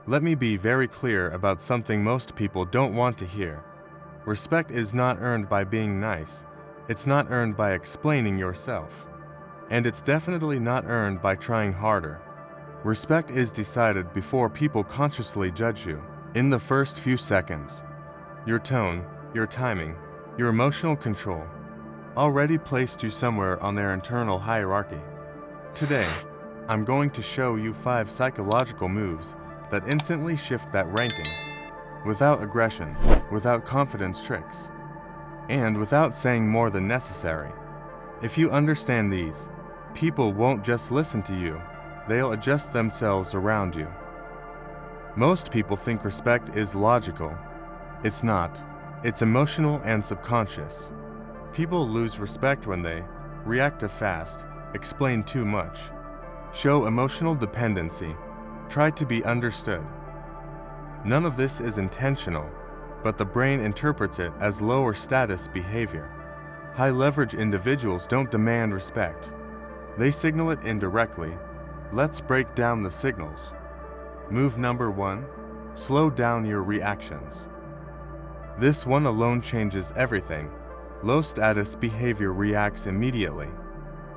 Let me be very clear about something most people don't want to hear. Respect is not earned by being nice. It's not earned by explaining yourself. And it's definitely not earned by trying harder. Respect is decided before people consciously judge you. In the first few seconds, your tone, your timing, your emotional control already placed you somewhere on their internal hierarchy. Today, I'm going to show you 5 psychological moves that instantly shift that ranking, without aggression, without confidence tricks, and without saying more than necessary. If you understand these, people won't just listen to you, they'll adjust themselves around you. Most people think respect is logical. It's not. It's emotional and subconscious. People lose respect when they react too fast, explain too much, show emotional dependency, try to be understood. None of this is intentional, but the brain interprets it as lower status behavior. High-leverage individuals don't demand respect. They signal it indirectly. Let's break down the signals. Move number 1, slow down your reactions. This one alone changes everything. Low-status behavior reacts immediately.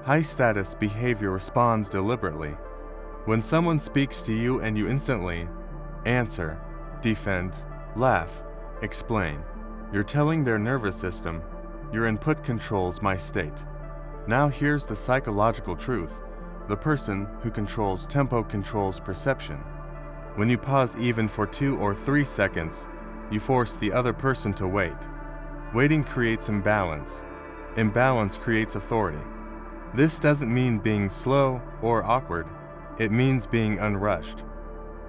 High-status behavior responds deliberately. When someone speaks to you and you instantly answer, defend, laugh, explain, you're telling their nervous system, your input controls my state. Now here's the psychological truth. The person who controls tempo controls perception. When you pause even for 2 or 3 seconds, you force the other person to wait. Waiting creates imbalance. Imbalance creates authority. This doesn't mean being slow or awkward. It means being unrushed.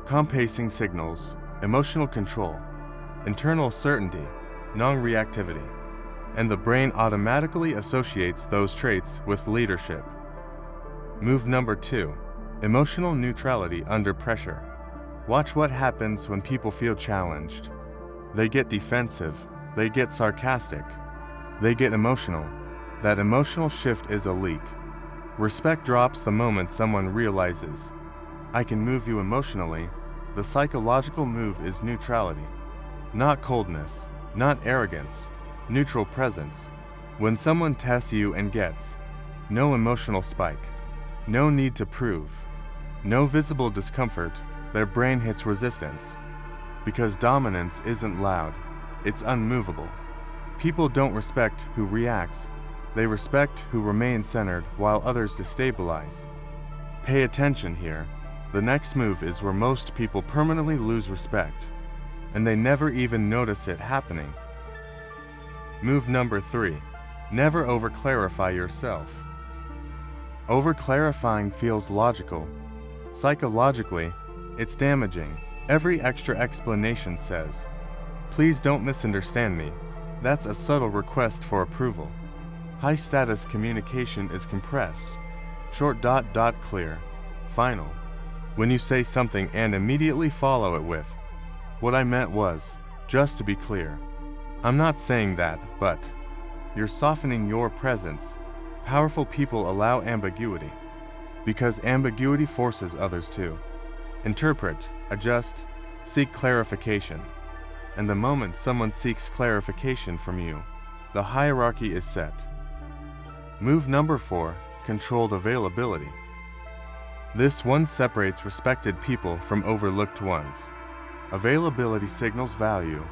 Calm-pacing signals, emotional control, internal certainty, non-reactivity, and the brain automatically associates those traits with leadership. Move number 2, emotional neutrality under pressure. Watch what happens when people feel challenged. They get defensive, they get sarcastic, they get emotional. That emotional shift is a leak. Respect drops the moment someone realizes, I can move you emotionally. The psychological move is neutrality. Not coldness, not arrogance, neutral presence. When someone tests you and gets no emotional spike, no need to prove, no visible discomfort, their brain hits resistance. Because dominance isn't loud, it's unmovable. People don't respect who reacts. They respect who remains centered while others destabilize. Pay attention here. The next move is where most people permanently lose respect, and they never even notice it happening. Move number 3, never over-clarify yourself. Over-clarifying feels logical. Psychologically, it's damaging. Every extra explanation says, please don't misunderstand me. That's a subtle request for approval. High-status communication is compressed, short, clear, final. When you say something and immediately follow it with, what I meant was, just to be clear. I'm not saying that, but you're softening your presence. Powerful people allow ambiguity, because ambiguity forces others to interpret, adjust, seek clarification. And the moment someone seeks clarification from you, the hierarchy is set. Move number 4, controlled availability. This one separates respected people from overlooked ones. Availability signals value.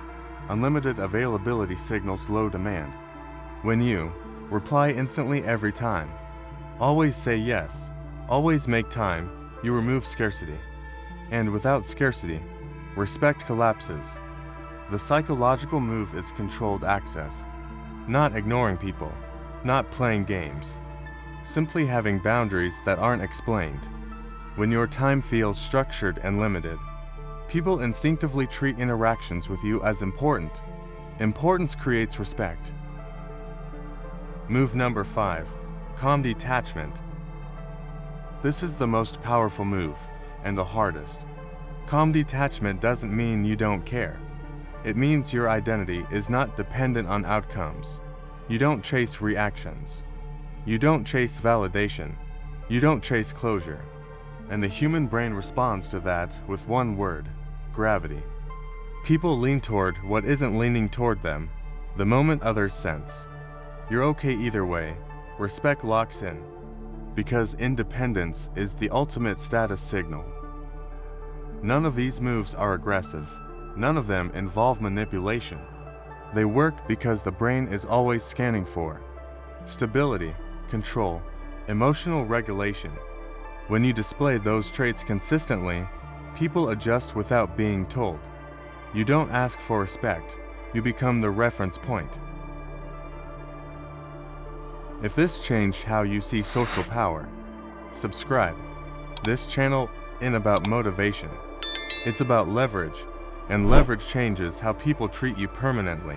Unlimited availability signals low demand. When you reply instantly every time, always say yes, always make time, you remove scarcity. And without scarcity, respect collapses. The psychological move is controlled access. Not ignoring people, not playing games. Simply having boundaries that aren't explained. When your time feels structured and limited, people instinctively treat interactions with you as important. Importance creates respect. Move number 5, calm detachment. This is the most powerful move, and the hardest. Calm detachment doesn't mean you don't care. It means your identity is not dependent on outcomes. You don't chase reactions. You don't chase validation. You don't chase closure. And the human brain responds to that with one word: gravity. People lean toward what isn't leaning toward them, the moment others sense. You're okay either way. Respect locks in. Because independence is the ultimate status signal. None of these moves are aggressive. None of them involve manipulation. They work because the brain is always scanning for stability, control, emotional regulation. When you display those traits consistently, people adjust without being told. You don't ask for respect, you become the reference point. If this changed how you see social power, subscribe. This channel isn't about motivation. It's about leverage, and leverage changes how people treat you permanently.